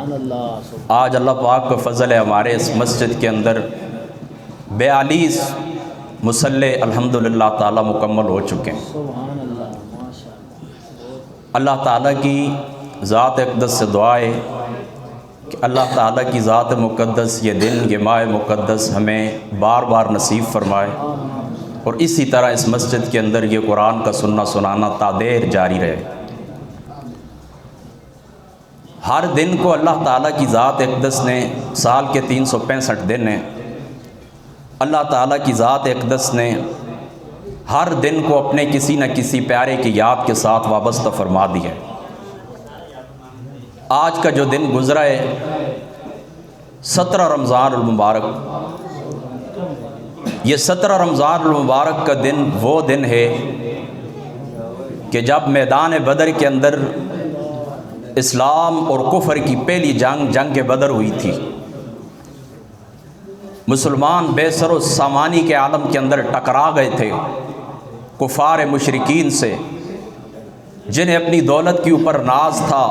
آج اللہ پاک کا فضل ہے، ہمارے اس مسجد کے اندر 42 مصلے الحمدللہ تعالی مکمل ہو چکے ہیں۔ اللہ تعالیٰ کی ذات اقدس سے دعا ہے کہ اللہ تعالیٰ کی ذات مقدس یہ دن، یہ ماہ مقدس ہمیں بار بار نصیب فرمائے، اور اسی طرح اس مسجد کے اندر یہ قرآن کا سننا سنانا تادیر جاری رہے۔ ہر دن کو اللہ تعالیٰ کی ذات اقدس نے، سال کے 365 دن ہیں، اللہ تعالیٰ کی ذات اقدس نے ہر دن کو اپنے کسی نہ کسی پیارے کی یاد کے ساتھ وابستہ فرما دیا ہے۔ آج کا جو دن گزرا ہے 17 رمضان المبارک، یہ 17 رمضان المبارک کا دن وہ دن ہے کہ جب میدان بدر کے اندر اسلام اور کفر کی پہلی جنگ بدر ہوئی تھی۔ مسلمان بے سر و سامانی کے عالم کے اندر ٹکرا گئے تھے کفار مشرکین سے، جنہیں اپنی دولت کے اوپر ناز تھا،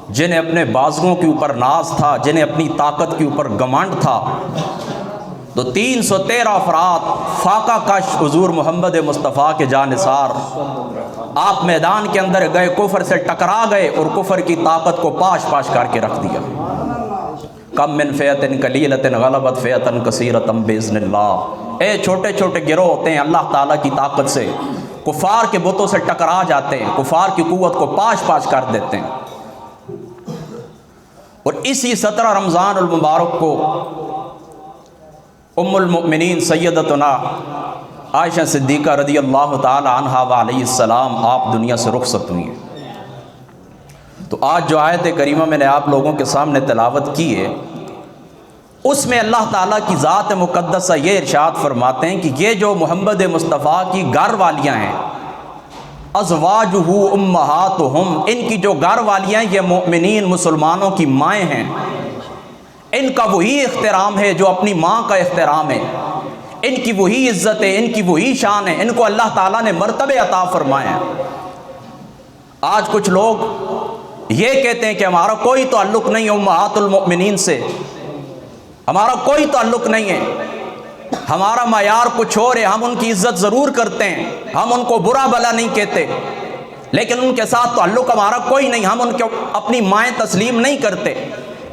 جنہیں اپنے بازوؤں کے اوپر ناز تھا، جنہیں اپنی طاقت کے اوپر گھمنڈ تھا۔ تو 313 افراد فاقہ کش حضور محمد مصطفیٰ کے جانثار آپ میدان کے اندر گئے، کفر سے ٹکرا گئے اور کفر کی طاقت کو پاش پاش کر کے رکھ دیا۔ کم من فئۃ قلیلۃ غلبت فئۃ کثیرۃ باذن اللہ۔ اے چھوٹے چھوٹے گروہ ہوتے ہیں، اللہ تعالیٰ کی طاقت سے کفار کے بتوں سے ٹکرا جاتے ہیں، کفار کی قوت کو پاش پاش کر دیتے ہیں۔ اور اسی 17 رمضان المبارک کو ام المؤمنین سیدتنا عائشہ صدیقہ رضی اللہ تعالی عنہا وعلیہ السلام آپ دنیا سے رخصت ہوئی ہیں۔ تو آج جو آیت کریمہ میں نے آپ لوگوں کے سامنے تلاوت کی ہے، اس میں اللہ تعالیٰ کی ذات مقدسہ یہ ارشاد فرماتے ہیں کہ یہ جو محمد مصطفیٰ کی گھر والیاں ہیں، ازواجہ امہاتہم، ان کی جو گھر والیاں ہیں یہ مؤمنین مسلمانوں کی مائیں ہیں، ان کا وہی احترام ہے جو اپنی ماں کا احترام ہے، ان کی وہی عزت ہے، ان کی وہی شان ہے، ان کو اللہ تعالیٰ نے مرتبے عطا فرمائے ہیں۔ آج کچھ لوگ یہ کہتے ہیں کہ ہمارا کوئی تعلق نہیں ہے امہات المؤمنین سے، ہمارا کوئی تعلق نہیں ہے، ہمارا معیار کچھ اور ہے، ہم ان کی عزت ضرور کرتے ہیں، ہم ان کو برا بھلا نہیں کہتے، لیکن ان کے ساتھ تعلق ہمارا کوئی نہیں، ہم ان کو اپنی مائیں تسلیم نہیں کرتے۔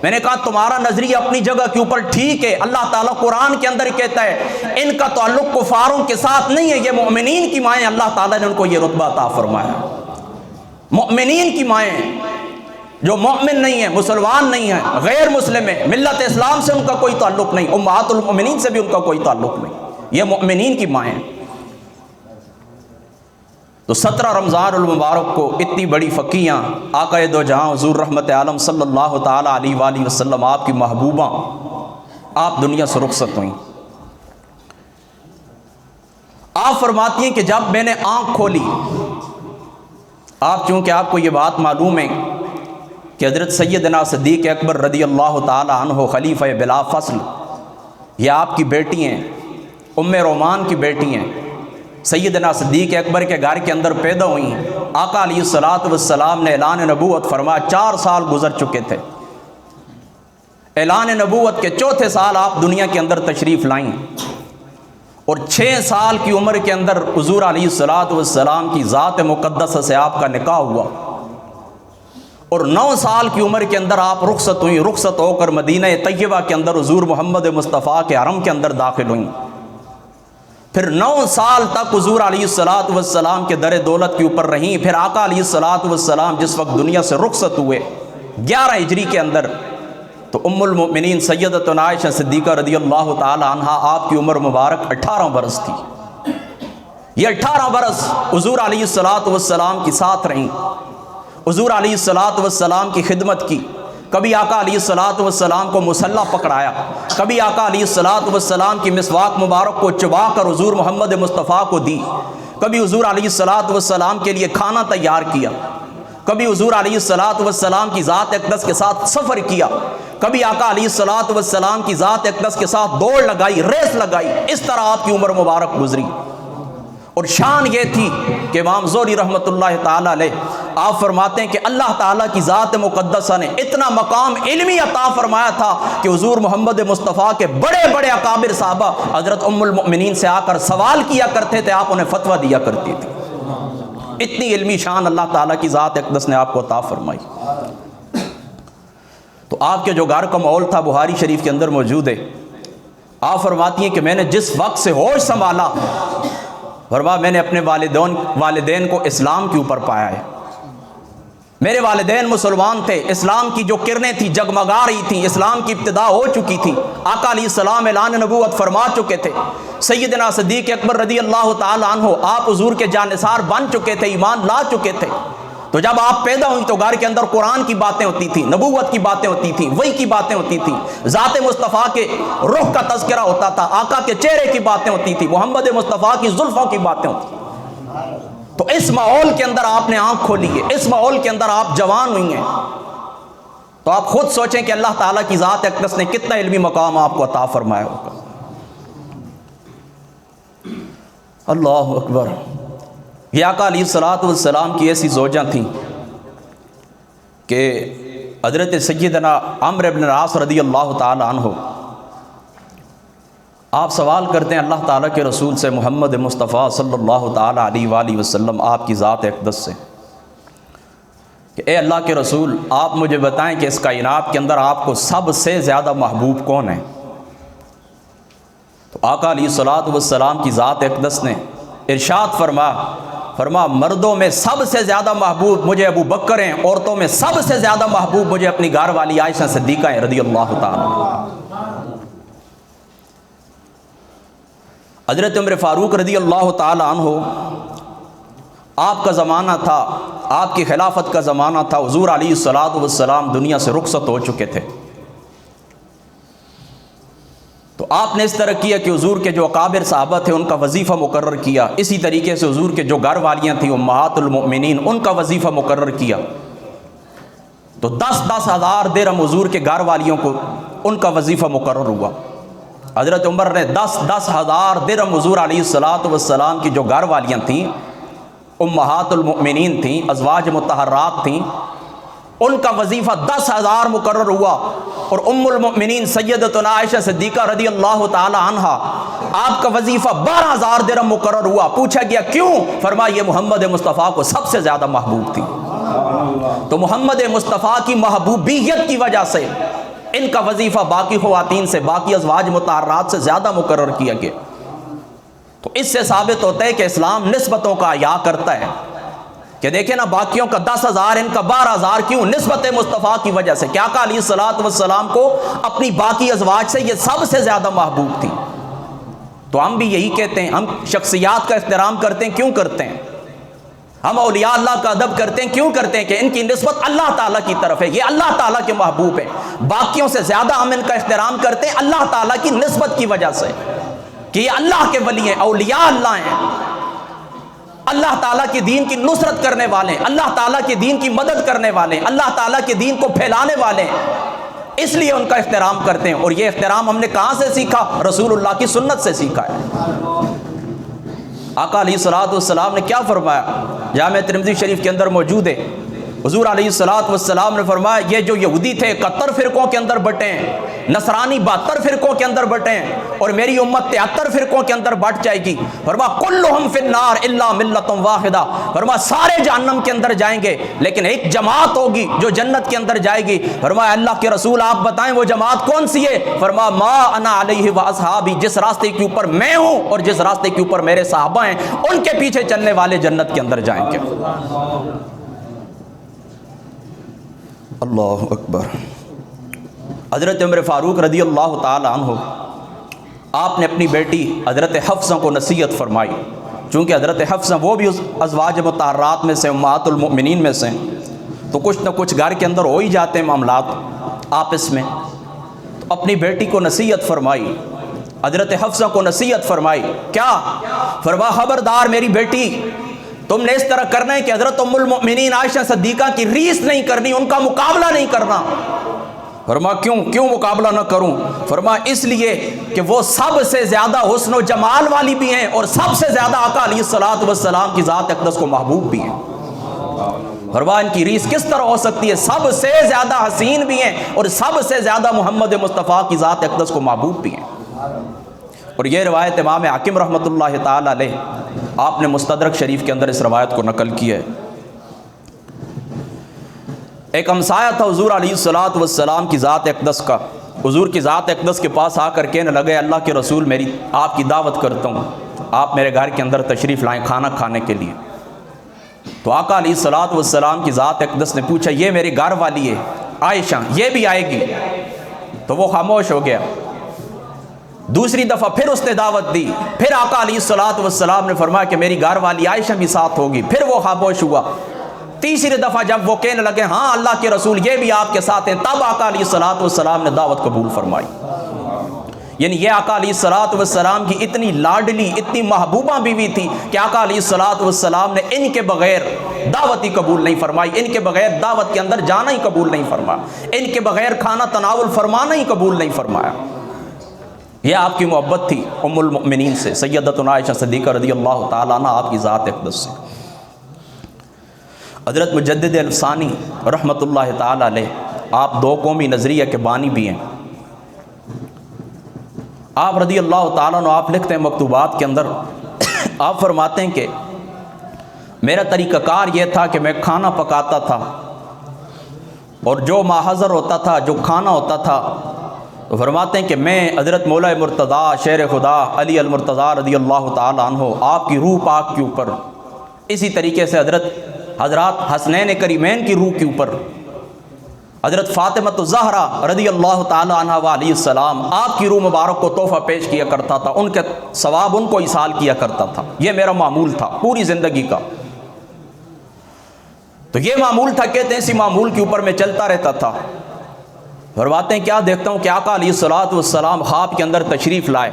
میں نے کہا تمہارا نظریہ اپنی جگہ کے اوپر ٹھیک ہے، اللہ تعالیٰ قرآن کے اندر کہتا ہے ان کا تعلق کفاروں کے ساتھ نہیں ہے، یہ مؤمنین کی مائیں، اللہ تعالیٰ نے ان کو یہ رتبہ عطا فرمایا۔ مؤمنین کی مائیں، جو مومن نہیں ہیں، مسلمان نہیں ہیں، غیر مسلم ہیں، ملت اسلام سے ان کا کوئی تعلق نہیں، امہات المؤمنین سے بھی ان کا کوئی تعلق نہیں، یہ مؤمنین کی مائیں ہیں۔ تو 17 رمضان المبارک کو اتنی بڑی فقیاں آقا دو جہاں حضور رحمت عالم صلی اللہ تعالی علیہ وآلہ وسلم آپ کی محبوبہ آپ دنیا سے رخصت ہوئیں۔ آپ فرماتی ہیں کہ جب میں نے آنکھ کھولی، آپ چونکہ آپ کو یہ بات معلوم ہے کہ حضرت سیدنا صدیق اکبر رضی اللہ تعالی عنہ خلیفہ بلا فصل، یہ آپ کی بیٹی ہیں، ام رومان کی بیٹی ہیں، سیدنا صدیق اکبر کے گھر کے اندر پیدا ہوئی ہیں۔ آقا علیہ الصلوۃ والسلام نے اعلان نبوت فرمایا، 4 سال گزر چکے تھے، اعلان نبوت کے 4تھے سال آپ دنیا کے اندر تشریف لائیں، اور 6 سال کی عمر کے اندر حضور علیہ الصلوۃ والسلام کی ذات مقدسہ سے آپ کا نکاح ہوا، اور 9 سال کی عمر کے اندر آپ رخصت ہوئیں، رخصت ہو کر مدینہ طیبہ کے اندر حضور محمد مصطفیٰ کے حرم کے اندر داخل ہوئیں۔ پھر 9 سال تک حضور علیہ الصلوۃ والسلام کے در دولت کے اوپر رہیں۔ پھر آقا علیہ الصلوۃ والسلام جس وقت دنیا سے رخصت ہوئے 11 ہجری کے اندر، تو ام المؤمنین سیدتنا عائشہ صدیقہ رضی اللہ تعالی عنہا آپ کی عمر مبارک 18 برس تھی۔ یہ 18 برس حضور علیہ الصلوۃ والسلام کے ساتھ رہیں، حضور علیہ الصلوۃ والسلام کی خدمت کی۔ کبھی آقا علیہ الصلوۃ والسلام کو مصلی پکڑایا، کبھی آقا علیہ الصلوۃ والسلام کی مسواک مبارک کو چبا کر حضور محمد مصطفیٰ کو دی، کبھی حضور علیہ الصلوۃ والسلام کے لیے کھانا تیار کیا، کبھی حضور علیہ الصلوۃ والسلام کی ذات اقدس کے ساتھ سفر کیا، کبھی آقا علیہ الصلوۃ والسلام کی ذات اقدس کے ساتھ دوڑ لگائی، ریس لگائی۔ اس طرح آپ کی عمر مبارک گزری، اور شان یہ تھی کہ امام زہری رحمۃ اللہ تعالی علیہ آپ فرماتے ہیں کہ اللہ تعالیٰ کی ذات مقدسہ نے اتنا مقام علمی عطا فرمایا تھا کہ حضور محمد مصطفیٰ کے بڑے بڑے اکابر صحابہ حضرت ام المؤمنین سے آ کر سوال کیا کرتے تھے، آپ انہیں فتویٰ دیا کرتی تھی۔ اتنی علمی شان اللہ تعالیٰ کی ذات اقدس نے آپ کو عطا فرمائی۔ تو آپ کے جو گھر کا ماحول تھا بخاری شریف کے اندر موجود ہے، آپ فرماتی ہیں کہ میں نے جس وقت سے ہوش سنبھالا، فرمایا میں نے اپنے والدین کو اسلام کے اوپر پایا ہے۔ میرے والدین مسلمان تھے، اسلام کی جو کرنیں تھیں جگمگا رہی تھیں، اسلام کی ابتدا ہو چکی تھی، آقا علیہ السلام اعلان نبوت فرما چکے تھے، سیدنا صدیق اکبر رضی اللہ تعالی عنہ آپ حضور کے جانثار بن چکے تھے، ایمان لا چکے تھے۔ تو جب آپ پیدا ہوئی تو گھر کے اندر قرآن کی باتیں ہوتی تھیں، نبوت کی باتیں ہوتی تھیں، وحی کی باتیں ہوتی تھیں، ذات مصطفیٰ کے روح کا تذکرہ ہوتا تھا، آقا کے چہرے کی باتیں ہوتی تھیں، محمد مصطفیٰ کی زلفوں کی باتیں ہوتی تھیں۔ تو اس ماحول کے اندر آپ نے آنکھ کھولی ہے، اس ماحول کے اندر آپ جوان ہوئی ہیں، تو آپ خود سوچیں کہ اللہ تعالیٰ کی ذات اقدس نے کتنا علمی مقام آپ کو عطا فرمایا ہوگا۔ اللہ اکبر۔ یہ آقا علیہ السلام کی ایسی زوجاں تھیں کہ حضرت سیدنا عمرو بن العاص رضی اللہ تعالی عنہ آپ سوال کرتے ہیں اللہ تعالیٰ کے رسول سے، محمد مصطفیٰ صلی اللہ تعالیٰ علیہ وآلہ وسلم آپ کی ذات اقدس سے، کہ اے اللہ کے رسول آپ مجھے بتائیں کہ اس کائنات کے اندر آپ کو سب سے زیادہ محبوب کون ہے؟ تو آقا علیہ السلام کی ذات اقدس نے ارشاد فرما مردوں میں سب سے زیادہ محبوب مجھے ابو بکر ہیں، عورتوں میں سب سے زیادہ محبوب مجھے اپنی گھر والی عائشہ صدیقہ ہیں رضی اللہ تعالیٰ۔ حضرت عمر فاروق رضی اللہ تعالی عنہ آپ کا زمانہ تھا، آپ کی خلافت کا زمانہ تھا، حضور علیہ السلام دنیا سے رخصت ہو چکے تھے۔ تو آپ نے اس طرح کیا کہ حضور کے جو اکابر صحابہ تھے ان کا وظیفہ مقرر کیا، اسی طریقے سے حضور کے جو گھر والیاں تھیں امہات المؤمنین ان کا وظیفہ مقرر کیا۔ تو 10,000 درہم حضور کے گھر والیوں کو ان کا وظیفہ مقرر ہوا۔ حضرت عمر نے 10,000 درہم حضور علیہ السلام کی جو گھر والیاں تھیں، امہات المؤمنین تھیں، ازواج مطہرات تھیں، ان کا وظیفہ 10,000 مقرر ہوا، اور ام المؤمنین سیدتنا عائشہ صدیقہ رضی اللہ تعالی عنہا آپ کا وظیفہ 12,000 درہم مقرر ہوا۔ پوچھا گیا کیوں؟ فرمایا یہ محمد مصطفیٰ کو سب سے زیادہ محبوب تھی، تو محمد مصطفیٰ کی محبوبیت کی وجہ سے ان کا وظیفہ باقی خواتین سے، باقی ازواج مطہرات سے زیادہ مقرر کیا گیا۔ تو اس سے ثابت ہوتا ہے کہ اسلام نسبتوں کا احیا کرتا ہے، کہ دیکھیں نا باقیوں کا 10,000 ان کا 12,000 کیوں؟ نسبت مصطفیٰ کی وجہ سے، کہ آقا علیہ السلام کو اپنی باقی ازواج سے یہ سب سے زیادہ محبوب تھی۔ تو ہم بھی یہی کہتے ہیں، ہم شخصیات کا احترام کرتے ہیں، کیوں کرتے ہیں؟ ہم اولیاء اللہ کا ادب کرتے ہیں، کیوں کرتے ہیں؟ کہ ان کی نسبت اللہ تعالیٰ کی طرف ہے، یہ اللہ تعالیٰ کے محبوب ہیں۔ باقیوں سے زیادہ ہم ان کا احترام کرتے ہیں اللہ تعالیٰ کی نسبت کی وجہ سے، کہ یہ اللہ کے ولی ہیں، اولیاء اللہ ہیں، اللہ تعالیٰ کے دین کی نصرت کرنے والے ہیں، اللہ تعالیٰ کے دین کی مدد کرنے والے ہیں، اللہ تعالیٰ کے دین کو پھیلانے والے ہیں، اس لیے ان کا احترام کرتے ہیں۔ اور یہ احترام ہم نے کہاں سے سیکھا؟ رسول اللہ کی سنت سے سیکھا ہے۔ آقا علیہ السلام نے کیا فرمایا؟ جامع ترمذی شریف کے اندر موجود ہے، حضور علیہ السلام نے فرمایا یہ جو یہودی تھے 71 فرقوں کے اندر بٹے ہیں، نصرانی 72 فرقوں کے اندر بٹے ہیں، اور میری امت 73 فرقوں کے اندر بٹ جائے گی۔ فرمایا کلہم فی النار الا ملۃ واحدہ، فرمایا سارے جہنم کے اندر جائیں گے لیکن ایک جماعت ہوگی جو جنت کے اندر جائے گی۔ فرمایا اللہ کے رسول آپ بتائیں وہ جماعت کون سی ہے؟ فرمایا ما انا علیہ واصحابی، جس راستے کے اوپر میں ہوں اور جس راستے کے اوپر میرے صحابہ ہیں ان کے پیچھے چلنے والے جنت کے اندر جائیں گے۔ اللہ اکبر۔ حضرت عمر فاروق رضی اللہ تعالی عنہ آپ نے اپنی بیٹی حضرت حفصہ کو نصیحت فرمائی، چونکہ حضرت حفصہ وہ بھی ازواج مطہرات میں سے، امہات المؤمنین میں سے، تو کچھ نہ کچھ گھر کے اندر ہو ہی جاتے ہیں معاملات آپس میں، تو اپنی بیٹی کو نصیحت فرمائی، حضرت حفصہ کو نصیحت فرمائی۔ کیا فرمایا؟ خبردار میری بیٹی، تم نے اس طرح کرنا ہے کہ حضرت ام المؤمنین عائشہ صدیقہ کی ریس نہیں کرنی، ان کا مقابلہ نہیں کرنا۔ فرمایا کیوں مقابلہ نہ کروں؟ فرمایا اس لیے کہ وہ سب سے زیادہ حسن و جمال والی بھی ہیں اور سب سے زیادہ آقا علیہ السلام کی ذات اقدس کو محبوب بھی ہیں۔ فرمایا ان کی ریس کس طرح ہو سکتی ہے؟ سب سے زیادہ حسین بھی ہیں اور سب سے زیادہ محمد مصطفیٰ کی ذات اقدس کو محبوب بھی ہیں۔ اور یہ روایت امام حاکم رحمۃ اللہ تعالی علیہ آپ نے مستدرک شریف کے اندر اس روایت کو نقل کی ہے۔ ایک ہمسایہ تھا حضور علیہ الصلوۃ والسلام کی ذات اقدس کا، حضور کی ذات اقدس کے پاس آ کر کہنے لگے اللہ کے رسول میری آپ کی دعوت کرتا ہوں، آپ میرے گھر کے اندر تشریف لائیں کھانا کھانے کے لیے۔ تو آقا علیہ الصلوۃ والسلام کی ذات اقدس نے پوچھا یہ میری گھر والی ہے عائشہ، یہ بھی آئے گی؟ تو وہ خاموش ہو گیا۔ دوسری دفعہ پھر اس نے دعوت دی، پھر آقا علیہ الصلوۃ والسلام نے فرمایا کہ میری گھر والی عائشہ بھی ساتھ ہوگی، پھر وہ خاموش ہوا۔ تیسری دفعہ جب وہ کہنے لگے ہاں اللہ کے رسول یہ بھی آپ کے ساتھ ہیں، تب آقا علیہ الصلوۃ والسلام نے دعوت قبول فرمائی۔ یعنی یہ آقا علیہ الصلوۃ والسلام کی اتنی لاڈلی اتنی محبوبہ بیوی تھی کہ آقا علیہ الصلوۃ والسلام نے ان کے بغیر دعوت ہی قبول نہیں فرمائی، ان کے بغیر دعوت کے اندر جانا ہی قبول نہیں فرمایا، ان کے بغیر کھانا تناول فرمانا ہی قبول نہیں فرمایا۔ یہ آپ کی محبت تھی ام المؤمنین سے، سیدتنا عائشہ صدیقہ رضی اللہ تعالیٰ عنہ آپ کی ذات اقدس سے۔ حضرت مجدد الفسانی رحمۃ اللہ تعالیٰ علیہ آپ دو قومی نظریہ کے بانی بھی ہیں۔ آپ رضی اللہ تعالیٰ عنہ آپ لکھتے ہیں مکتوبات کے اندر، آپ فرماتے ہیں کہ میرا طریقہ کار یہ تھا کہ میں کھانا پکاتا تھا اور جو ماحضر ہوتا تھا جو کھانا ہوتا تھا تو فرماتے ہیں کہ میں حضرت مولا مرتضیٰ شیر خدا علی المرتضیٰ رضی اللہ تعالیٰ عنہ آپ کی روح پاک کے اوپر، اسی طریقے سے حضرات حسنین کریمین کی روح کے اوپر، حضرت فاطمہ الزہرا رضی اللہ تعالیٰ عنہ علیہ السلام آپ کی روح مبارک کو تحفہ پیش کیا کرتا تھا، ان کے ثواب ان کو ایصال کیا کرتا تھا۔ یہ میرا معمول تھا پوری زندگی کا۔ تو یہ معمول تھا، کہتے ہیں اسی معمول کے اوپر میں چلتا رہتا تھا۔ فرماتے ہیں کیا دیکھتا ہوں کہ آقا علیہ الصلوۃ والسلام خواب کے اندر تشریف لائے،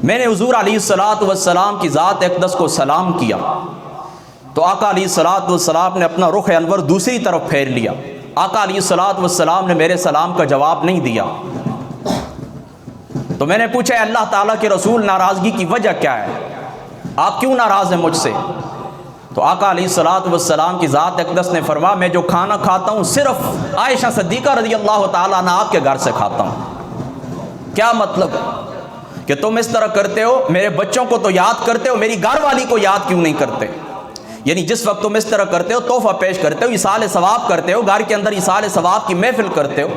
میں نے حضور علیہ الصلوۃ والسلام کی ذات اقدس کو سلام کیا تو آقا علیہ الصلوۃ والسلام نے اپنا رخ انور دوسری طرف پھیر لیا۔ آقا علیہ الصلوۃ والسلام نے میرے سلام کا جواب نہیں دیا۔ تو میں نے پوچھا اے اللہ تعالیٰ کے رسول ناراضگی کی وجہ کیا ہے؟ آپ کیوں ناراض ہیں مجھ سے؟ تو آقا علیہ الصلوۃ والسلام کی ذات اقدس نے فرمایا میں جو کھانا کھاتا ہوں صرف عائشہ صدیقہ رضی اللہ تعالیٰ عنہ آپ کے گھر سے کھاتا ہوں۔ کیا مطلب کہ تم اس طرح کرتے ہو، میرے بچوں کو تو یاد کرتے ہو، میری گھر والی کو یاد کیوں نہیں کرتے؟ یعنی جس وقت تم اس طرح کرتے ہو، تحفہ پیش کرتے ہو، ایصال ثواب کرتے ہو، گھر کے اندر ایصال ثواب کی محفل کرتے ہو،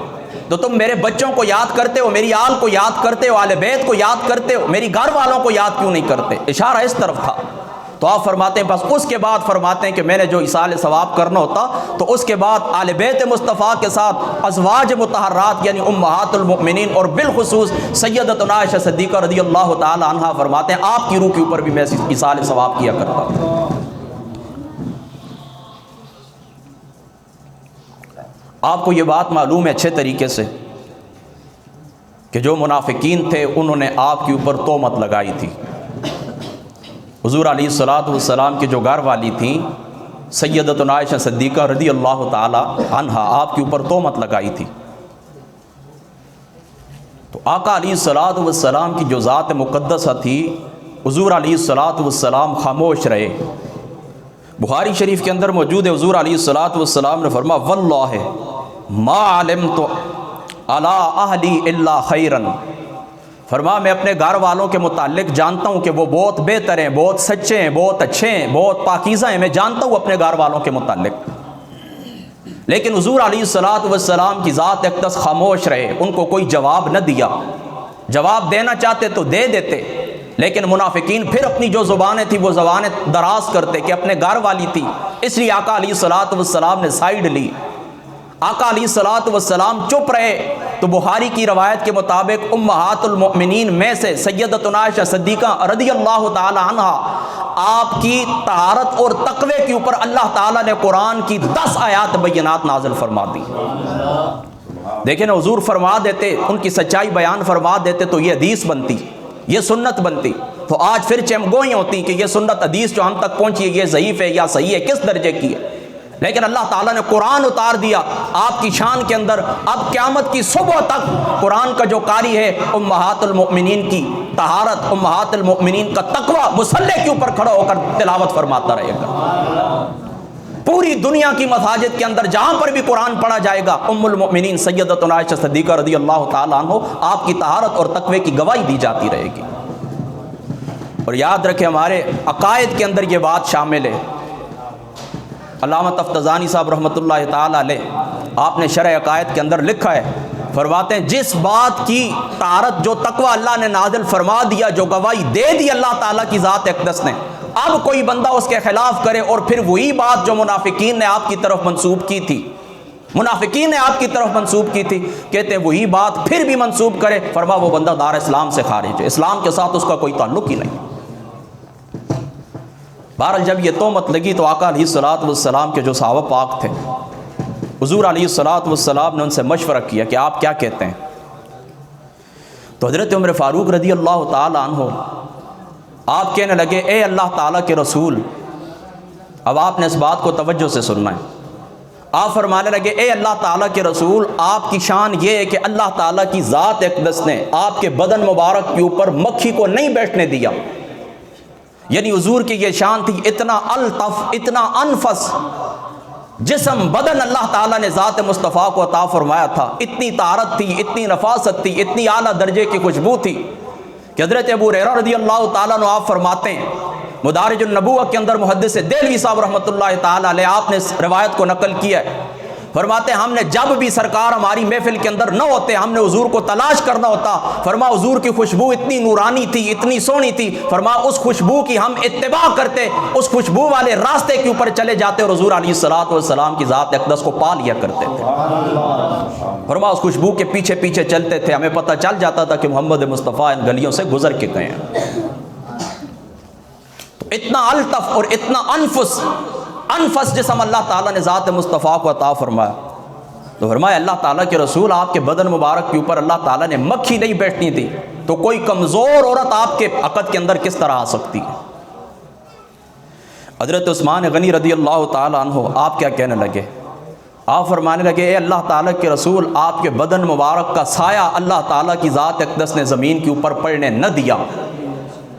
تو تم میرے بچوں کو یاد کرتے ہو، میری آل کو یاد کرتے ہو، آل بیت کو یاد کرتے ہو، میری گھر والوں کو یاد کیوں نہیں کرتے؟ اشارہ اس طرف تھا۔ تو آپ فرماتے ہیں بس اس کے بعد فرماتے ہیں کہ میں نے جو ایصال ثواب کرنا ہوتا تو اس کے بعد آل بیت مصطفیٰ کے ساتھ ازواج مطہرات یعنی امہات المؤمنین اور بالخصوص سیدتنا عائشہ صدیقہ رضی اللہ تعالی عنہا فرماتے ہیں آپ کی روح کے اوپر بھی میں ایصال ثواب کیا کرتا ہوں۔ آپ کو یہ بات معلوم ہے اچھے طریقے سے کہ جو منافقین تھے انہوں نے آپ کے اوپر تہمت لگائی تھی۔ حضور علیہ الصلوۃ والسلام کی جو گھر والی تھیں سیدتنا عائشہ صدیقہ رضی اللہ تعالی عنہا آپ کے اوپر تہمت لگائی تھی۔ تو آقا علیہ الصلوۃ والسلام کی جو ذات مقدسہ تھی حضور علیہ الصلوۃ والسلام خاموش رہے۔ بخاری شریف کے اندر موجود ہے حضور علیہ الصلوۃ والسلام نے فرمایا واللہ ما علمت علی اہلی الا خیرا، فرمایا میں اپنے گھر والوں کے متعلق جانتا ہوں کہ وہ بہت بہتر ہیں، بہت سچے ہیں، بہت اچھے ہیں، بہت پاکیزہ ہیں، میں جانتا ہوں اپنے گھر والوں کے متعلق۔ لیکن حضور علیہ الصلوۃ والسلام کی ذات اقدس خاموش رہے، ان کو کوئی جواب نہ دیا۔ جواب دینا چاہتے تو دے دیتے، لیکن منافقین پھر اپنی جو زبانیں تھیں وہ زبانیں دراز کرتے کہ اپنے گھر والی تھی، اس لیے آقا علیہ الصلوۃ والسلام نے سائیڈ لی۔ آقا علیہ الصلوۃ والسلام چپ رہے تو بخاری کی روایت کے مطابق امہات المؤمنین میں سے سیدتنا عائشہ صدیقہ رضی اللہ تعالی عنہا آپ کی طہارت اور تقوی کے اوپر اللہ تعالیٰ نے قرآن کی 10 آیات بینات نازل فرما دی۔ دیکھیں نا حضور فرما دیتے، ان کی سچائی بیان فرما دیتے تو یہ حدیث بنتی، یہ سنت بنتی۔ تو آج پھر چمگوئیں ہوتی کہ یہ سنت حدیث جو ہم تک پہنچی ہے یہ ضعیف ہے یا صحیح ہے، کس درجے کی ہے؟ لیکن اللہ تعالیٰ نے قرآن اتار دیا آپ کی شان کے اندر۔ اب قیامت کی صبح تک قرآن کا جو قاری ہے امہات المؤمنین کی طہارت، امہات المؤمنین کا تقوی مصلی کے اوپر کھڑا ہو کر تلاوت فرماتا رہے گا۔ پوری دنیا کی مساجد کے اندر جہاں پر بھی قرآن پڑھا جائے گا ام المؤمنین سیدتنا عائشہ صدیقہ رضی اللہ تعالیٰ عنہ آپ کی طہارت اور تقوی کی گواہی دی جاتی رہے گی۔ اور یاد رکھیں ہمارے عقائد کے اندر یہ بات شامل ہے۔ علامہ تفتزانی صاحب رحمۃ اللہ تعالیٰ علیہ آپ نے شرح عقائد کے اندر لکھا ہے، فرماتے ہیں جس بات کی طہارت جو تقوی اللہ نے نازل فرما دیا، جو گواہی دے دی اللہ تعالیٰ کی ذات اقدس نے، اب کوئی بندہ اس کے خلاف کرے اور پھر وہی بات جو منافقین نے آپ کی طرف منسوب کی تھی، منافقین نے آپ کی طرف منسوب کی تھی، کہتے ہیں وہی بات پھر بھی منسوب کرے، فرما وہ بندہ دار اسلام سے خارج ہے، اسلام کے ساتھ اس کا کوئی تعلق ہی نہیں۔ بہرحال جب یہ تہمت لگی تو آقا علیہ الصلوۃ والسلام کے جو صحابہ پاک تھے، حضور علیہ الصلوۃ والسلام نے ان سے مشورہ کیا کہ آپ کیا کہتے ہیں؟ تو حضرت عمر فاروق رضی اللہ تعالیٰ عنہ آپ کہنے لگے اے اللہ تعالیٰ کے رسول، اب آپ نے اس بات کو توجہ سے سننا ہے۔ آپ فرمانے لگے اے اللہ تعالیٰ کے رسول، آپ کی شان یہ ہے کہ اللہ تعالیٰ کی ذات اقدس نے آپ کے بدن مبارک کے اوپر مکھی کو نہیں بیٹھنے دیا، یعنی حضور کی یہ شان تھی، اتنا الطف، اتنا انفس جسم بدن اللہ تعالیٰ نے ذات مصطفیٰ کو عطا فرمایا تھا، اتنی طہارت تھی، اتنی نفاست تھی، اتنی اعلیٰ درجے کی خوشبو تھی کہ حضرت ابو ہریرہ رضی اللہ تعالیٰ عنہ آپ فرماتے ہیں، مدارج النبوہ کے اندر محدث دہلوی صاحب رحمۃ اللہ تعالیٰ علیہ آپ نے اس روایت کو نقل کیا ہے، فرماتے ہیں ہم نے جب بھی سرکار ہماری محفل کے اندر نہ ہوتے، ہم نے حضور کو تلاش کرنا ہوتا، فرما حضور کی خوشبو اتنی نورانی تھی، اتنی سونی تھی، فرما اس خوشبو کی ہم اتباع کرتے، اس خوشبو والے راستے کے اوپر چلے جاتے اور حضور علیہ الصلوۃ والسلام کی ذات اقدس کو پا لیا کرتے تھے۔ فرما اس خوشبو کے پیچھے پیچھے چلتے تھے، ہمیں پتہ چل جاتا تھا کہ محمد مصطفیٰ ان گلیوں سے گزر کے گئے ہیں۔ تو اتنا الطف اور اتنا انفس جسم اللہ تعالیٰ نے ذات مصطفیٰ کو عطا فرمایا۔ تو فرمایا اللہ تعالیٰ کے رسول، آپ کے بدن مبارک کے اوپر اللہ تعالیٰ نے مکھی نہیں بیٹھنی تھی، تو کوئی کمزور عورت آپ کے عقد کے اندر کس طرح آ سکتی ہے؟ حضرت عثمان غنی رضی اللہ تعالیٰ عنہ آپ کیا کہنے لگے؟ آپ فرمانے لگے اے اللہ تعالیٰ کے رسول، آپ کے بدن مبارک کا سایہ اللہ تعالیٰ کی ذات اقدس نے زمین کے اوپر پڑنے نہ دیا،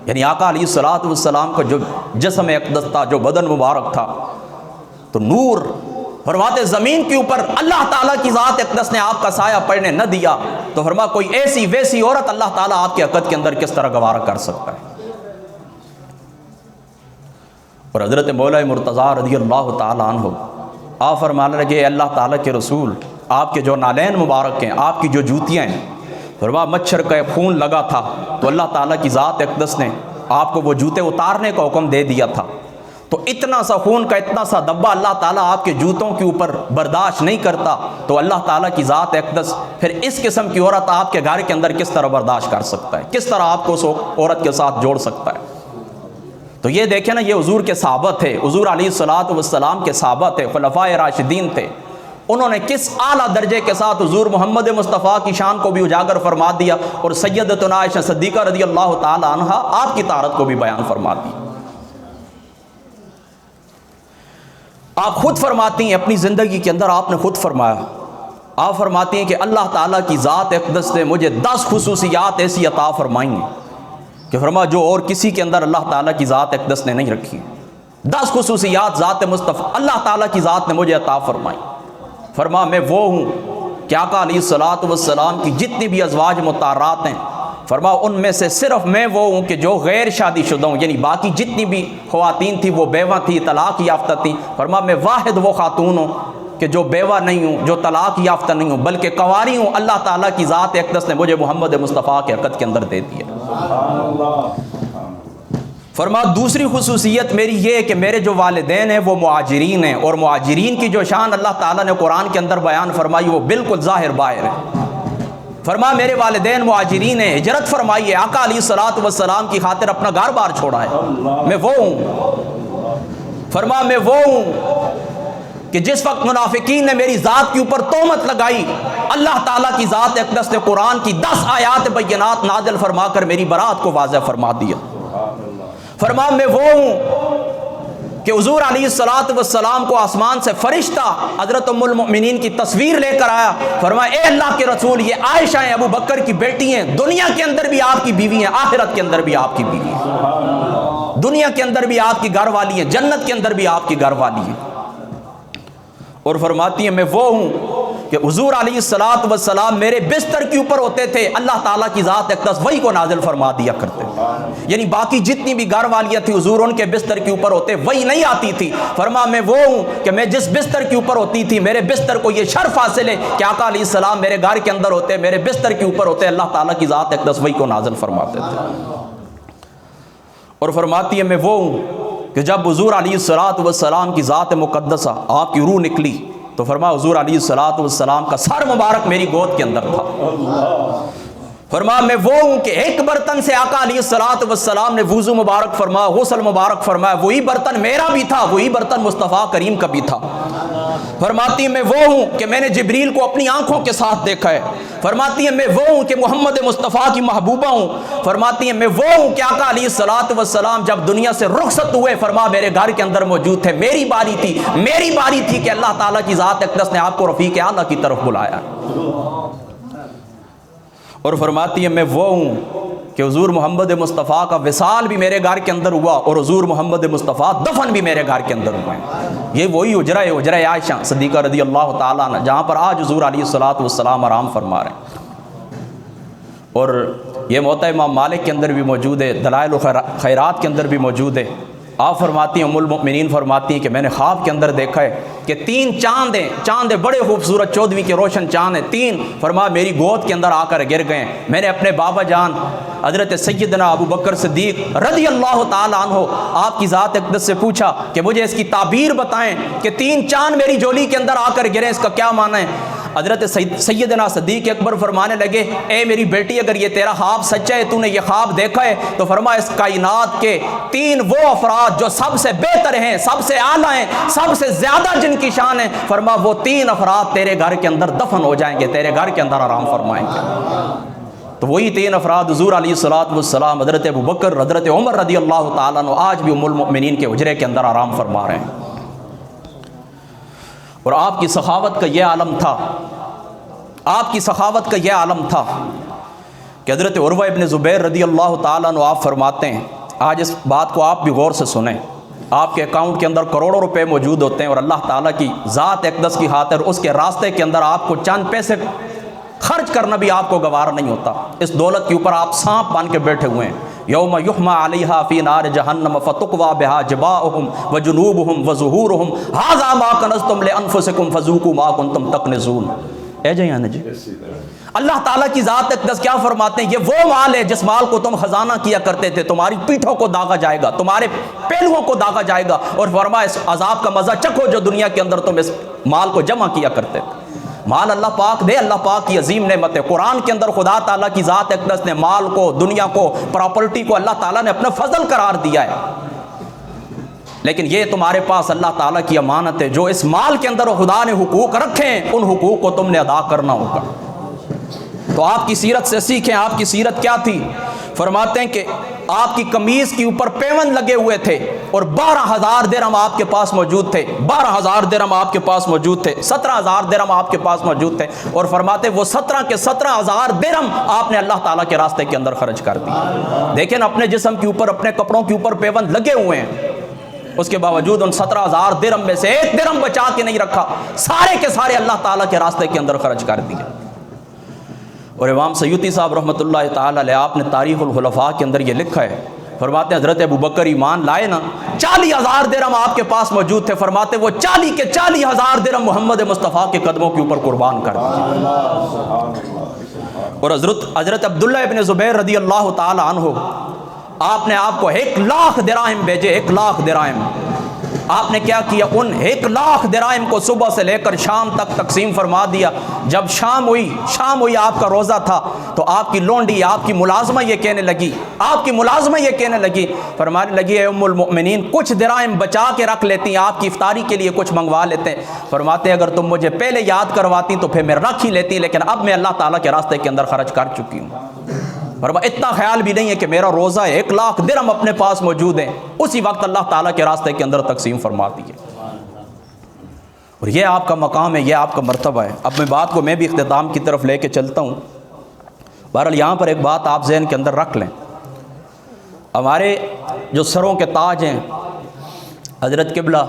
یعنی آقا علیہ الصلوۃ والسلام کا جو جسم اقدس تھا، جو بدن مبارک تھا، تو نور فرماتے زمین کے اوپر اللہ تعالیٰ کی ذات اقدس نے آپ کا سایہ پڑنے نہ دیا، تو فرما کوئی ایسی ویسی عورت اللہ تعالیٰ آپ کے عقد کے اندر کس طرح گوارا کر سکتا ہے؟ اور حضرت مولا مرتضیٰ رضی اللہ تعالیٰ عنہ آپ فرمانے لگے اے اللہ تعالیٰ کے رسول، آپ کے جو نالین مبارک ہیں، آپ کی جو جوتیاں ہیں، فرما مچھر کا خون لگا تھا تو اللہ تعالیٰ کی ذات اقدس نے آپ کو وہ جوتے اتارنے کا حکم دے دیا تھا، تو اتنا سا خون کا اتنا سا دبا اللہ تعالیٰ آپ کے جوتوں کے اوپر برداشت نہیں کرتا، تو اللہ تعالیٰ کی ذات اقدس پھر اس قسم کی عورت آپ کے گھر کے اندر کس طرح برداشت کر سکتا ہے؟ کس طرح آپ کو اس عورت کے ساتھ جوڑ سکتا ہے؟ تو یہ دیکھیں نا، یہ حضور کے صحابہ تھے، حضور علیہ الصلوۃ والسلام کے صحابہ تھے، خلفائے راشدین تھے، انہوں نے کس اعلیٰ درجے کے ساتھ حضور محمد مصطفیٰ کی شان کو بھی اجاگر فرما دیا، اور سیدتنا عائشہ صدیقہ رضی اللہ تعالی عنہا آپ کی طہارت کو بھی بیان فرما دی۔ آپ خود فرماتی ہیں اپنی زندگی کے اندر، آپ نے خود فرمایا، آپ فرماتی ہیں کہ اللہ تعالیٰ کی ذات اقدس نے مجھے 10 خصوصیات ایسی عطا فرمائی ہیں کہ فرما جو اور کسی کے اندر اللہ تعالیٰ کی ذات اقدس نے نہیں رکھی۔ 10 خصوصیات ذات مصطفیٰ اللہ تعالیٰ کی ذات نے مجھے عطا فرمائی۔ فرما میں وہ ہوں کہ آقا علیہ الصلوۃ والسلام کی جتنی بھی ازواج مطہرات ہیں، فرما ان میں سے صرف میں وہ ہوں کہ جو غیر شادی شدہ ہوں، یعنی باقی جتنی بھی خواتین تھی وہ بیوہ تھی، طلاق یافتہ تھی، فرما میں واحد وہ خاتون ہوں کہ جو بیوہ نہیں ہوں، جو طلاق یافتہ نہیں ہوں، بلکہ کنواری ہوں، اللہ تعالیٰ کی ذات اقدس نے مجھے محمد مصطفیٰ کے عقد کے اندر دے دیا۔ فرما دوسری خصوصیت میری یہ ہے کہ میرے جو والدین ہیں وہ مہاجرین ہیں، اور مہاجرین کی جو شان اللہ تعالیٰ نے قرآن کے اندر بیان فرمائی وہ بالکل ظاہر باہر ہے۔ فرما میرے والدین مہاجرین ہیں، ہجرت فرمائی ہے، آقا علیہ الصلوۃ والسلام کی خاطر اپنا گھر بار چھوڑا ہے، میں وہ ہوں۔ فرما میں وہ ہوں کہ جس وقت منافقین نے میری ذات کے اوپر تہمت لگائی، اللہ تعالیٰ کی ذات اقدس نے قرآن کی 10 آیات بینات نازل فرما کر میری برات کو واضح فرما دیا۔ فرما میں وہ ہوں کہ حضور علیہ الصلوۃ والسلام کو آسمان سے فرشتہ حضرت ام المؤمنین کی تصویر لے کر آیا، فرمایا اے اللہ کے رسول یہ عائشہ ہیں، ابو بکر کی بیٹی ہیں، دنیا کے اندر بھی آپ کی بیوی ہیں، آخرت کے اندر بھی آپ کی بیوی ہیں، دنیا کے اندر بھی آپ کی گھر والی ہیں، جنت کے اندر بھی آپ کی گھر والی ہیں۔ اور فرماتی ہیں میں وہ ہوں کہ حضور علیہ الصلوۃ والسلام میرے بستر کے اوپر ہوتے تھے، اللہ تعالیٰ کی ذات اقدس وہی کو نازل فرما دیا کرتے تھے، یعنی باقی جتنی بھی گھر والیاں تھی حضور ان کے بستر کے اوپر ہوتے وہی نہیں آتی تھی۔ فرما میں وہ ہوں کہ میں جس بستر کے اوپر ہوتی تھی میرے بستر کو یہ شرف حاصل ہے کہ آقا علیہ السلام میرے گھر کے اندر ہوتے، میرے بستر کے اوپر ہوتے، اللہ تعالیٰ کی ذات اقدس وہی کو نازل فرماتے تھے۔ اور فرماتی ہے میں وہ ہوں کہ جب حضور علیہ الصلوۃ والسلام کی ذات مقدسہ آپ کی روح نکلی تو فرمایا حضور علیہ الصلوۃ والسلام کا سر مبارک میری گود کے اندر تھا۔ فرمایا میں وہ ہوں کہ ایک برتن سے آقا علیہ الصلوۃ والسلام نے وضو مبارک فرمایا، غسل مبارک فرمایا، وہی برتن میرا بھی تھا، وہی برتن مصطفیٰ کریم کا بھی تھا۔ فرماتی میں وہ ہوں کہ میں نے جبریل کو اپنی آنکھوں کے ساتھ دیکھا ہے۔ فرماتی ہیں میں وہ ہوں کہ محمد مصطفیٰ کی محبوبہ ہوں۔ فرماتی ہیں میں وہ ہوں کہ آقا علیہ الصلوۃ والسلام جب دنیا سے رخصت ہوئے فرما میرے گھر کے اندر موجود تھے، میری باری تھی کہ اللہ تعالیٰ کی ذات اقدس نے آپ کو رفیق اعلیٰ کی طرف بلایا۔ اور فرماتی ہے میں وہ ہوں کہ حضور محمد مصطفیٰ کا وصال بھی میرے گھر کے اندر ہوا اور حضور محمد مصطفیٰ دفن بھی میرے گھر کے اندر ہوئے۔ یہ وہی حجرہ عائشہ صدیقہ رضی اللہ تعالیٰ عنہ جہاں پر آج حضور علیہ الصلوۃ والسلام آرام فرما رہے ہیں۔ اور یہ موطا امام مالک کے اندر بھی موجود ہے، دلائل خیرات کے اندر بھی موجود ہے۔ آپ فرماتی ہیں ام المؤمنین فرماتی ہیں کہ میں نے خواب کے اندر دیکھا ہے کہ 3 چاند بڑے خوبصورت 14ویں کے روشن چاند ہیں، 3 فرما میری گود کے اندر آ کر گر گئے۔ میں نے اپنے بابا جان حضرت سیدنا ابو بکر صدیق رضی اللہ تعالیٰ عنہ آپ کی ذات اقدس سے پوچھا کہ مجھے اس کی تعبیر بتائیں کہ 3 چاند میری جولی کے اندر آ کر گرے، اس کا کیا معنی ہے؟ حضرت سیدنا صدیق اکبر فرمانے لگے اے میری بیٹی اگر یہ تیرا خواب سچا ہے، تو نے یہ خواب دیکھا ہے تو فرما اس کائنات کے 3 وہ افراد جو سب سے بہتر ہیں، سب سے اعلیٰ ہیں، سب سے زیادہ جن کی شان ہے، فرما وہ 3 افراد تیرے گھر کے اندر دفن ہو جائیں گے، تیرے گھر کے اندر آرام فرمائیں گے۔ تو وہی 3 افراد حضور علیہ الصلوۃ والسلام، حضرت ابو بکر، حضرت عمر رضی اللہ تعالیٰ عنہ آج بھی ام المؤمنین کے حجرے کے اندر آرام فرما رہے ہیں۔ اور آپ کی سخاوت کا یہ عالم تھا، آپ کی سخاوت کا یہ عالم تھا کہ حضرت عروہ ابن زبیر رضی اللہ تعالیٰ عنہ آپ فرماتے ہیں، آج اس بات کو آپ بھی غور سے سنیں، آپ کے اکاؤنٹ کے اندر کروڑوں روپے موجود ہوتے ہیں اور اللہ تعالیٰ کی ذات اقدس کی خاطر اس کے راستے کے اندر آپ کو چند پیسے خرچ کرنا بھی آپ کو گوارا نہیں ہوتا، اس دولت کے اوپر آپ سانپ بان کے بیٹھے ہوئے ہیں۔ یوم یحمى علیہا فی نار جہنم فتقوی بہا جباؤہم وجنوبہم وظہورہم ھذا ما کنزتم لانفسکم فذوقوا ما کنتم تکنزون۔ اے جی جی اللہ تعالیٰ کی ذات اقدس کیا فرماتے ہیں، یہ وہ مال ہے جس مال کو تم خزانہ کیا کرتے تھے، تمہاری پیٹھوں کو داغا جائے گا، تمہارے پہلوؤں کو داغا جائے گا، اور فرمایا اس عذاب کا مزہ چکھو جو دنیا کے اندر تم اس مال کو جمع کیا کرتے تھے۔ مال اللہ پاک دے، اللہ پاک کی عظیم نعمت ہے۔ قرآن کے اندر خدا تعالیٰ کی ذات اقدس نے مال کو، دنیا کو، پراپرٹی کو اللہ تعالیٰ نے اپنا فضل قرار دیا ہے، لیکن یہ تمہارے پاس اللہ تعالیٰ کی امانت ہے، جو اس مال کے اندر خدا نے حقوق رکھے ہیں ان حقوق کو تم نے ادا کرنا ہوگا۔ تو آپ کی سیرت سے سیکھیں، آپ کی سیرت کیا تھی؟ فرماتے ہیں کہ آپ کی قمیض کے اوپر پیوند لگے ہوئے تھے اور 12,000 درہم آپ کے پاس موجود تھے، 12,000 درہم آپ کے پاس موجود تھے، 17,000 درہم آپ کے پاس موجود تھے، اور فرماتے وہ 17 کے 17,000 درہم آپ نے اللہ تعالیٰ کے راستے کے اندر خرچ کر دی۔ دیکھیں اپنے جسم کے اوپر، اپنے کپڑوں کے اوپر پیوند لگے ہوئے ہیں، اس کے باوجود ان 17,000 درہم میں سے 1 درہم بچا کے نہیں رکھا، سارے کے سارے اللہ تعالیٰ کے راستے کے اندر خرچ کر دیے۔ اور امام سیوطی صاحب رحمۃ اللہ تعالیٰ علیہ آپ نے تاریخ الخلفاء کے اندر یہ لکھا ہے، فرماتے ہیں حضرت ابو بکر ایمان لائے نا، 40,000 درہم آپ کے پاس موجود تھے، فرماتے وہ 40 کے 40,000 درہم محمد مصطفیٰ کے قدموں کے اوپر قربان کر دیے۔ اور حضرت عبداللہ ابن زبیر رضی اللہ تعالیٰ عنہ آپ نے آپ کو 1,00,000 دراہم بھیجے، 1,00,000 دراہم۔ آپ نے کیا کیا؟ ان 1,00,000 دراہم کو صبح سے لے کر شام تک تقسیم فرما دیا۔ جب شام ہوئی آپ کا روزہ تھا تو آپ کی لونڈی، آپ کی ملازمہ یہ کہنے لگی، فرمانے لگی اے ام المؤمنین کچھ دراہم بچا کے رکھ لیتی ہیں، آپ کی افطاری کے لیے کچھ منگوا لیتے ہیں۔ فرماتے ہیں اگر تم مجھے پہلے یاد کرواتی تو پھر میں رکھ ہی لیتی، لیکن اب میں اللہ تعالیٰ کے راستے کے اندر خرچ کر چکی ہوں۔ فرمایا اتنا خیال بھی نہیں ہے کہ میرا روزہ ہے، 1,00,000 درہم اپنے پاس موجود ہیں، اسی وقت اللہ تعالیٰ کے راستے کے اندر تقسیم فرما دیے۔ اور یہ آپ کا مقام ہے، یہ آپ کا مرتبہ ہے۔ اب میں بات کو میں بھی اختتام کی طرف لے کے چلتا ہوں۔ بہرحال یہاں پر ایک بات آپ ذہن کے اندر رکھ لیں، ہمارے جو سروں کے تاج ہیں حضرت قبلہ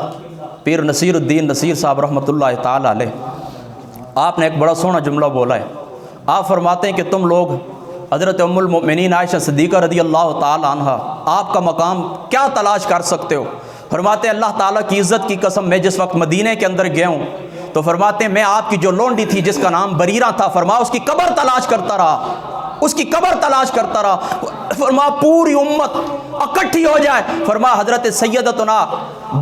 پیر نصیر الدین نصیر صاحب رحمۃ اللہ تعالی علیہ، آپ نے ایک بڑا سونا جملہ بولا ہے۔ آپ فرماتے ہیں کہ تم لوگ حضرت ام المؤمنین عائشہ صدیقہ رضی اللہ تعالی عنہ آپ کا مقام کیا تلاش کر سکتے ہو؟ فرماتے ہیں اللہ تعالیٰ کی عزت کی قسم، میں جس وقت مدینہ کے اندر گیا ہوں تو فرماتے ہیں میں آپ کی جو لونڈی تھی جس کا نام بریرہ تھا، فرما اس کی قبر تلاش کرتا رہا، اس کی قبر تلاش کرتا رہا، فرما پوری امت اکٹھی ہو جائے، فرما حضرت سیدتنا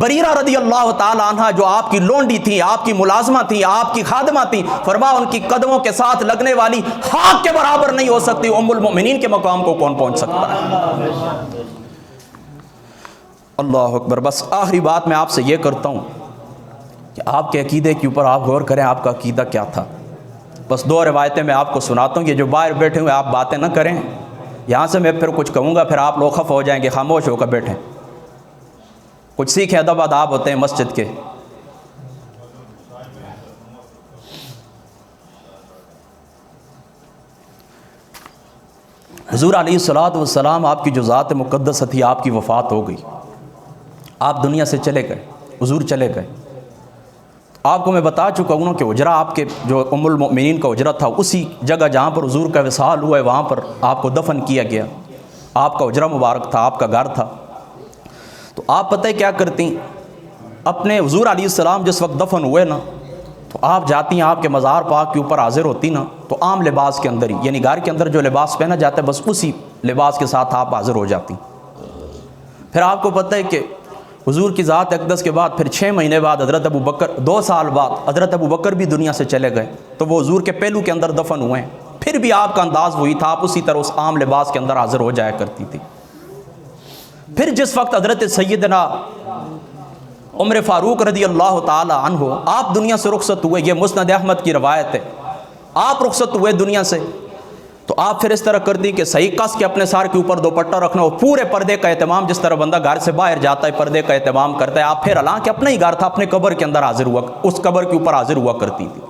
بریرہ رضی اللہ تعالی عنہ جو آپ کی لونڈی تھی، آپ کی ملازمہ تھی، آپ کی خادمہ تھی، فرما ان کی قدموں کے ساتھ لگنے والی خاک کے برابر نہیں ہو سکتی، ام المؤمنین کے مقام کو کون پہنچ سکتا ہے؟ اللہ اکبر۔ بس آخری بات میں آپ سے یہ کرتا ہوں کہ آپ کے عقیدے کے اوپر آپ غور کریں، آپ کا عقیدہ کیا تھا۔ بس 2 روایتیں میں آپ کو سناتا ہوں، یہ جو باہر بیٹھے ہوئے آپ باتیں نہ کریں، یہاں سے میں پھر کچھ کہوں گا پھر آپ لوگ خفا ہو جائیں گے، خاموش ہو کر بیٹھیں، کچھ سیکھیں، ادب آداب ہوتے ہیں مسجد کے۔ حضور علیہ الصلوۃ والسلام آپ کی جو ذات مقدس تھی، آپ کی وفات ہو گئی، آپ دنیا سے چلے گئے، حضور چلے گئے۔ آپ کو میں بتا چکا ہوں کہ اجرا آپ کے جو ام المؤمنین کا اجرا تھا، اسی جگہ جہاں پر حضور کا وصال ہوا ہے وہاں پر آپ کو دفن کیا گیا، آپ کا اجرا مبارک تھا، آپ کا گھر تھا۔ تو آپ پتہ ہے کیا کرتی، اپنے حضور علیہ السلام جس وقت دفن ہوئے نا تو آپ جاتی ہیں، آپ کے مزار پاک کے اوپر حاضر ہوتی نا تو عام لباس کے اندر ہی، یعنی گھر کے اندر جو لباس پہنا جاتا ہے بس اسی لباس کے ساتھ آپ حاضر ہو جاتی۔ پھر آپ کو پتہ ہے کہ حضور کی ذات اقدس کے بعد پھر 6 مہینے بعد حضرت ابو بکر، 2 سال بعد حضرت ابو بکر بھی دنیا سے چلے گئے، تو وہ حضور کے پہلو کے اندر دفن ہوئے ہیں۔ پھر بھی آپ کا انداز وہی تھا، آپ اسی طرح اس عام لباس کے اندر حاضر ہو جایا کرتی تھی۔ پھر جس وقت حضرت سیدنا عمر فاروق رضی اللہ تعالی عنہ آپ دنیا سے رخصت ہوئے، یہ مسند احمد کی روایت ہے، آپ رخصت ہوئے دنیا سے، تو آپ پھر اس طرح کرتی کہ صحیح کس کے اپنے سار کے اوپر دوپٹہ رکھنا اور پورے پردے کا اہتمام، جس طرح بندہ گھر سے باہر جاتا ہے پردے کا اہتمام کرتا ہے، آپ پھر حالانکہ اپنا ہی گھر تھا، اپنے قبر کے اندر حاضر ہوا، اس قبر کے اوپر حاضر ہوا کرتی تھی۔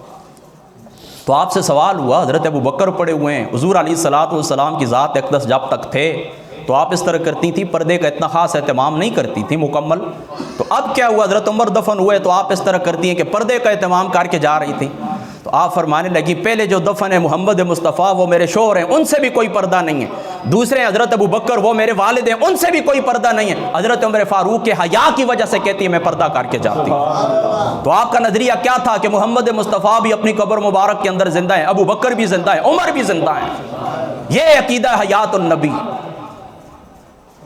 تو آپ سے سوال ہوا، حضرت ابو بکر پڑے ہوئے ہیں، حضور علیہ الصلوۃ والسلام کی ذات اقدس جب تک تھے تو آپ اس طرح کرتی تھی، پردے کا اتنا خاص اہتمام نہیں کرتی تھی مکمل، تو اب کیا ہوا، حضرت عمر دفن ہوئے تو آپ اس طرح کرتی ہیں کہ پردے کا اہتمام کر کے جا رہی تھی۔ تو آپ فرمانے لگی پہلے جو دفن ہے محمد مصطفیٰ وہ میرے شوہر ہیں، ان سے بھی کوئی پردہ نہیں ہے، دوسرے حضرت ابو بکر وہ میرے والد ہیں، ان سے بھی کوئی پردہ نہیں ہے، حضرت عمر فاروق کے حیا کی وجہ سے کہتی ہے میں پردہ کر کے جاتی ہوں۔ تو آپ کا نظریہ کیا تھا کہ محمد مصطفیٰ بھی اپنی قبر مبارک کے اندر زندہ ہیں، ابو بکر بھی زندہ ہیں، عمر بھی زندہ ہیں۔ یہ عقیدہ حیات النبی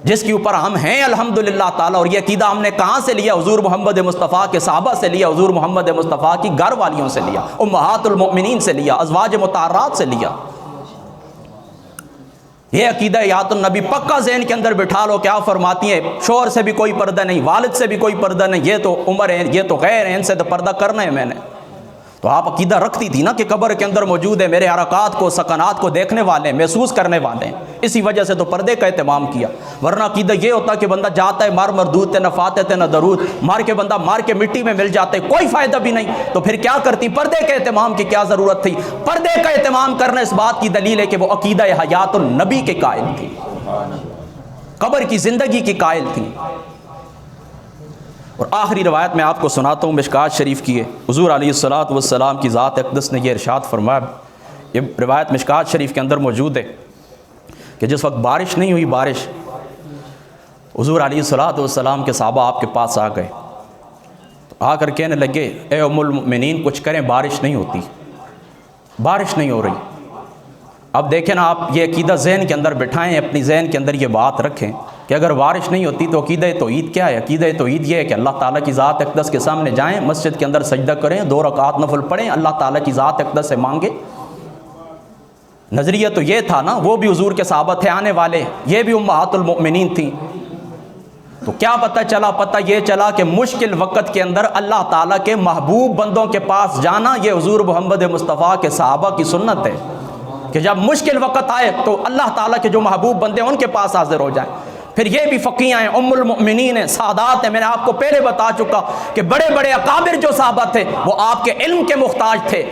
جس کے اوپر ہم ہیں الحمدللہ تعالیٰ، اور یہ عقیدہ ہم نے کہاں سے لیا؟ حضور محمد مصطفیٰ کے صحابہ سے لیا، حضور محمد مصطفیٰ کی گھر والیوں سے لیا، امہات المؤمنین سے لیا، ازواج مطہرات سے لیا۔ یہ عقیدہ حیات النبی پکا ذہن کے اندر بٹھا لو۔ کیا فرماتی ہیں؟ شوہر سے بھی کوئی پردہ نہیں، والد سے بھی کوئی پردہ نہیں، یہ تو عمر ہیں، یہ تو غیر ہیں، ان سے تو پردہ کرنا ہے میں نے۔ تو آپ عقیدہ رکھتی تھی نا کہ قبر کے اندر موجود ہے، میرے حرکات کو سکنات کو دیکھنے والے ہیں، محسوس کرنے والے ہیں، اسی وجہ سے تو پردے کا اہتمام کیا۔ ورنہ عقیدہ یہ ہوتا کہ بندہ جاتا ہے مار مردود تے نہ فاتح تے نہ درود، مار کے بندہ مار کے مٹی میں مل جاتا ہے، کوئی فائدہ بھی نہیں، تو پھر کیا کرتی؟ پردے کے اہتمام کی کیا ضرورت تھی؟ پردے کا اہتمام کرنا اس بات کی دلیل ہے کہ وہ عقیدہ حیات النبی کے قائل تھی، قبر کی زندگی کی قائل تھی۔ اور آخری روایت میں آپ کو سناتا ہوں، مشکات شریف کی ہے، حضور علیہ الصلوۃ والسلام کی ذات اقدس نے یہ ارشاد فرمایا، یہ روایت مشکات شریف کے اندر موجود ہے کہ جس وقت بارش نہیں ہوئی، بارش، حضور علیہ الصلوۃ والسلام کے صحابہ آپ کے پاس آ گئے، آ کر کہنے لگے اے ام المؤمنین کچھ کریں، بارش نہیں ہوتی، بارش نہیں ہو رہی۔ اب دیکھیں نا، آپ یہ عقیدہ ذہن کے اندر بٹھائیں، اپنی ذہن کے اندر یہ بات رکھیں کہ اگر بارش نہیں ہوتی تو عقیدہ توحید کیا ہے؟ عقیدہ توحید یہ ہے کہ اللہ تعالیٰ کی ذات اقدس کے سامنے جائیں، مسجد کے اندر سجدہ کریں، 2 رکعات نفل پڑھیں، اللہ تعالیٰ کی ذات اقدس سے مانگیں۔ نظریہ تو یہ تھا نا، وہ بھی حضور کے صحابہ تھے آنے والے، یہ بھی امہات المؤمنین تھیں۔ تو کیا پتہ چلا؟ پتہ یہ چلا کہ مشکل وقت کے اندر اللہ تعالیٰ کے محبوب بندوں کے پاس جانا یہ حضور محمد مصطفیٰ کے صحابہ کی سنت ہے کہ جب مشکل وقت آئے تو اللہ تعالیٰ کے جو محبوب بندے ہیں ان کے پاس حاضر ہو جائیں۔ پھر یہ بھی فقیہ ہیں، ام المؤمنین ہیں، سادات ہیں، میں نے آپ کو پہلے بتا چکا کہ بڑے بڑے اکابر جو صحابہ تھے وہ آپ کے علم کے محتاج تھے،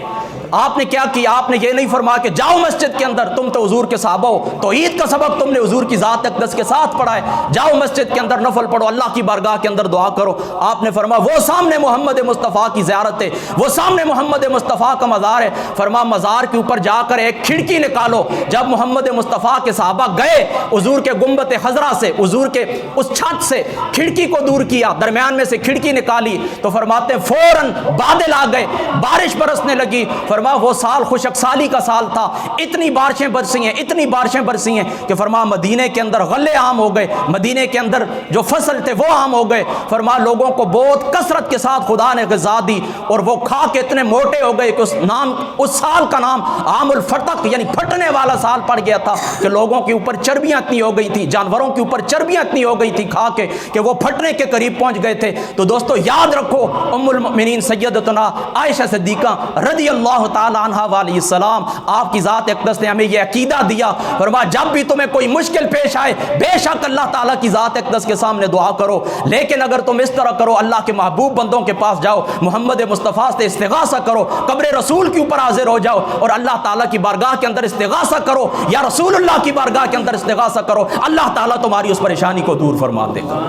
آپ نے کیا کیا؟ آپ نے یہ نہیں فرمایا کہ جاؤ مسجد کے اندر، تم تو حضور کے صحابہ ہو، تو عید کا سبق تم نے حضور کی ذات اقدس کے ساتھ پڑھا ہے، جاؤ مسجد کے اندر نفل پڑھو، اللہ کی بارگاہ کے اندر دعا کرو۔ آپ نے فرمایا وہ سامنے محمد مصطفیٰ کی زیارت ہے، وہ سامنے محمد مصطفیٰ کا مزار ہے، فرمایا مزار کے اوپر جا کر ایک کھڑکی نکالو۔ جب محمد مصطفیٰ کے صحابہ گئے حضور کے گنبد خضرا سے، حضور کے اس چھت سے کھڑکی کو دور کیا، درمیان میں سے کھڑکی نکالی، تو فرماتے ہیں فوراً بادل آ گئے، بارش برسنے لگی۔ فرمایا وہ سال خشک سالی کا سال تھا، اتنی بارشیں برسی ہیں، اتنی بارشیں برسی ہیں کہ فرمایا مدینے کے اندر غلے عام ہو گئے، مدینے کے اندر جو فصل تھے وہ عام ہو گئے۔ فرمایا لوگوں کو بہت کثرت کے ساتھ خدا نے غذا دی، اور وہ کھا کے اتنے موٹے ہو گئے کہ اس سال کا نام عام الفتق یعنی پھٹنے والا سال پڑ گیا تھا، کہ لوگوں کے اوپر چربیاں اتنی ہو گئی تھی، جانوروں کے اوپر چربیاں اتنی ہو گئی تھی کھا کے کہ وہ پھٹنے کے قریب پہنچ گئے تھے۔ تو دوستو یاد رکھو، ام المؤمنین سیدتنا عائشہ صدیقہ رضی اللہ تعالی عنہا علیہ السلام، آپ کی ذات اقدس نے ہمیں یہ عقیدہ دیا، فرمایا جب بھی تمہیں کوئی مشکل پیش آئے بے شک اللہ تعالیٰ کی ذات اقدس کے سامنے دعا کرو، لیکن اگر تم اس طرح کرو، اللہ کے محبوب بندوں کے پاس جاؤ، محمد مصطفیٰ سے استغاثہ کرو، قبر رسول کے اوپر حاضر ہو جاؤ اور اللہ تعالیٰ کی بارگاہ کے اندر استغاثہ کرو، یا رسول اللہ کی بارگاہ کے اندر استغاثہ کرو، اللہ تعالیٰ تمہاری اس پریشانی کو دور فرما دے گا۔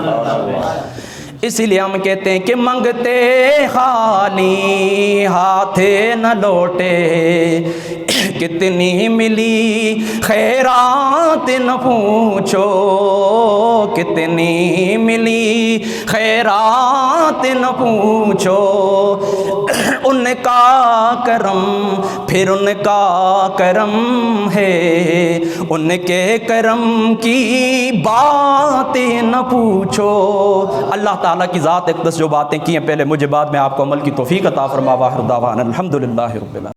اسی لیے ہم کہتے ہیں کہ منگتے خالی ہاتھ نہ لوٹے، کتنی ملی خیرات نہ پوچھو، کتنی ملی خیرات نہ پوچھو، ان کا کرم پھر ان کا کرم ہے، ان کے کرم کی بات نہ پوچھو۔ اللہ تعالیٰ کی ذات اقدس جو باتیں کی ہیں پہلے مجھے، بعد میں آپ کو عمل کی توفیق عطا فرما۔ واخر دعوانا الحمدللہ رب العالمین۔